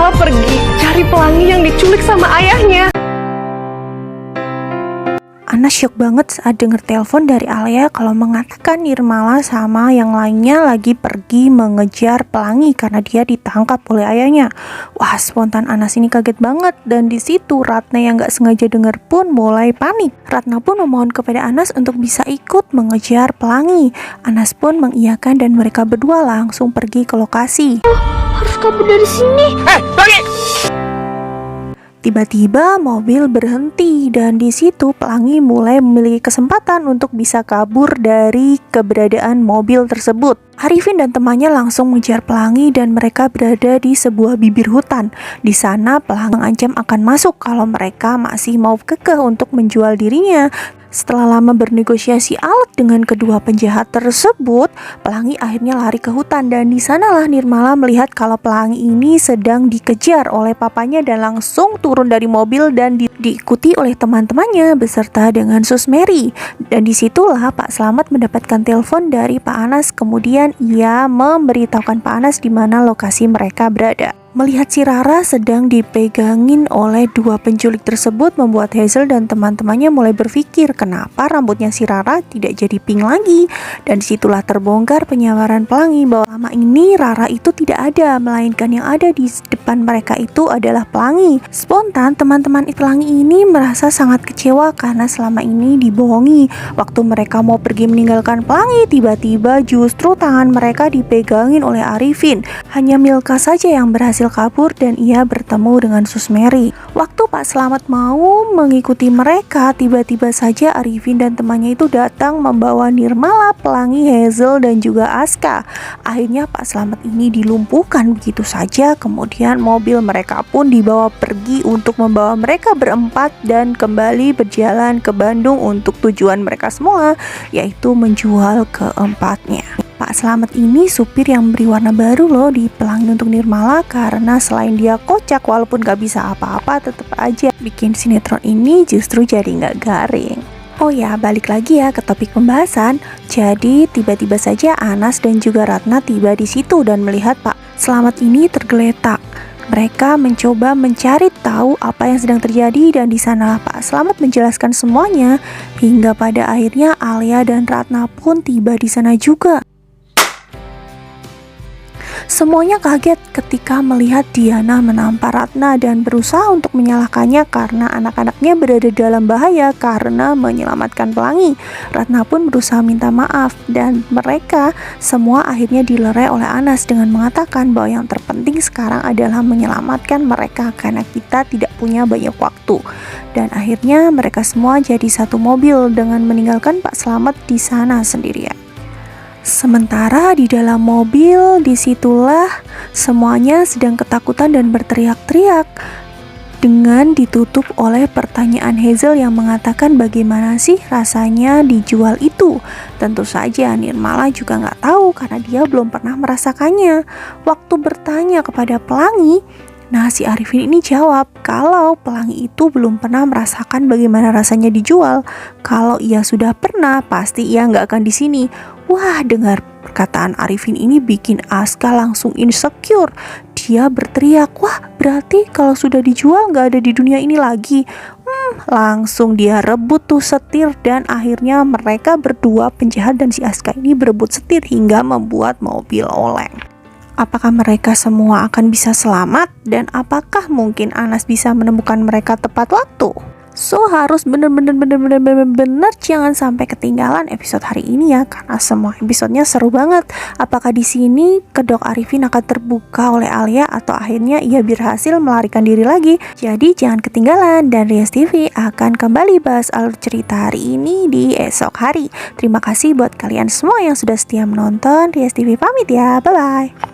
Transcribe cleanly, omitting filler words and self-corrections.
Nirmala pergi cari pelangi yang diculik sama ayahnya. Anas syok banget saat denger telepon dari Alia kalau mengatakan Nirmala sama yang lainnya lagi pergi mengejar pelangi karena dia ditangkap oleh ayahnya. Wah, spontan Anas ini kaget banget, dan di situ Ratna yang gak sengaja denger pun mulai panik. Ratna pun memohon kepada Anas untuk bisa ikut mengejar pelangi. Anas pun mengiyakan dan mereka berdua langsung pergi ke lokasi. Harus kabur dari sini. Pergi! Tiba-tiba mobil berhenti dan di situ pelangi mulai memiliki kesempatan untuk bisa kabur dari keberadaan mobil tersebut. Arifin dan temannya langsung mengejar pelangi dan mereka berada di sebuah bibir hutan. Di sana pelangi mengancam akan masuk kalau mereka masih mau kekeh untuk menjual dirinya. Setelah lama bernegosiasi alat dengan kedua penjahat tersebut, pelangi akhirnya lari ke hutan dan di sanalah Nirmala melihat kalau pelangi ini sedang dikejar oleh papanya dan langsung turun dari mobil dan diikuti oleh teman-temannya beserta dengan Sus Mary. Dan disitulah Pak Slamet mendapatkan telepon dari Pak Anas, kemudian ia memberitahukan Pak Anas di mana lokasi mereka berada. Melihat si Rara sedang dipegangin oleh dua penculik tersebut membuat Hazel dan teman-temannya mulai berpikir kenapa rambutnya si Rara tidak jadi pink lagi. Dan disitulah terbongkar penyawaran pelangi bahwa lama ini Rara itu tidak ada, melainkan yang ada di depan mereka itu adalah pelangi. Spontan teman-teman pelangi ini merasa sangat kecewa karena selama ini dibohongi. Waktu mereka mau pergi meninggalkan pelangi, tiba-tiba justru tangan mereka dipegangin oleh Arifin. Hanya Milka saja yang berhasil kabur dan ia bertemu dengan Sus Mary. Waktu Pak Slamet mau mengikuti mereka, tiba-tiba saja Arifin dan temannya itu datang membawa Nirmala, pelangi, Hazel dan juga Aska. Akhirnya Pak Slamet ini dilumpuhkan begitu saja. Kemudian mobil mereka pun dibawa pergi untuk membawa mereka berempat dan kembali berjalan ke Bandung untuk tujuan mereka semua, yaitu menjual keempatnya. Pak Slamet ini supir yang beri warna baru loh di pelangi untuk Nirmala, karena selain dia kocak walaupun gak bisa apa-apa, tetap aja bikin sinetron ini justru jadi gak garing. Oh ya, balik lagi ya ke topik pembahasan. Jadi tiba-tiba saja Anas dan juga Ratna tiba di situ dan melihat Pak Slamet ini tergeletak. Mereka mencoba mencari tahu apa yang sedang terjadi dan di sanalah Pak Slamet menjelaskan semuanya hingga pada akhirnya Alia dan Ratna pun tiba di sana juga. Semuanya kaget ketika melihat Diana menampar Ratna dan berusaha untuk menyalahkannya karena anak-anaknya berada dalam bahaya karena menyelamatkan pelangi. Ratna pun berusaha minta maaf dan mereka semua akhirnya dilerai oleh Anas dengan mengatakan bahwa yang terpenting sekarang adalah menyelamatkan mereka karena kita tidak punya banyak waktu. Dan akhirnya mereka semua jadi satu mobil dengan meninggalkan Pak Slamet di sana sendirian. Sementara di dalam mobil, disitulah semuanya sedang ketakutan dan berteriak-teriak dengan ditutup oleh pertanyaan Hazel yang mengatakan bagaimana sih rasanya dijual itu. Tentu saja Nirmala juga nggak tahu karena dia belum pernah merasakannya. Waktu bertanya kepada pelangi, nah si Arifin ini jawab kalau pelangi itu belum pernah merasakan bagaimana rasanya dijual. Kalau ia sudah pernah, pasti ia nggak akan di sini. Wah, dengar perkataan Arifin ini bikin Aska langsung insecure. Dia berteriak, wah berarti kalau sudah dijual nggak ada di dunia ini lagi. Langsung dia rebut tuh setir dan akhirnya mereka berdua penjahat dan si Aska ini berebut setir hingga membuat mobil oleng. Apakah mereka semua akan bisa selamat dan apakah mungkin Anas bisa menemukan mereka tepat waktu? So harus bener-bener jangan sampai ketinggalan episode hari ini ya, karena semua episodenya seru banget. Apakah di sini kedok Arifin akan terbuka oleh Alia atau akhirnya ia berhasil melarikan diri lagi? Jadi jangan ketinggalan dan Rias TV akan kembali bahas alur cerita hari ini di esok hari. Terima kasih buat kalian semua yang sudah setia menonton. Rias TV pamit ya, bye bye.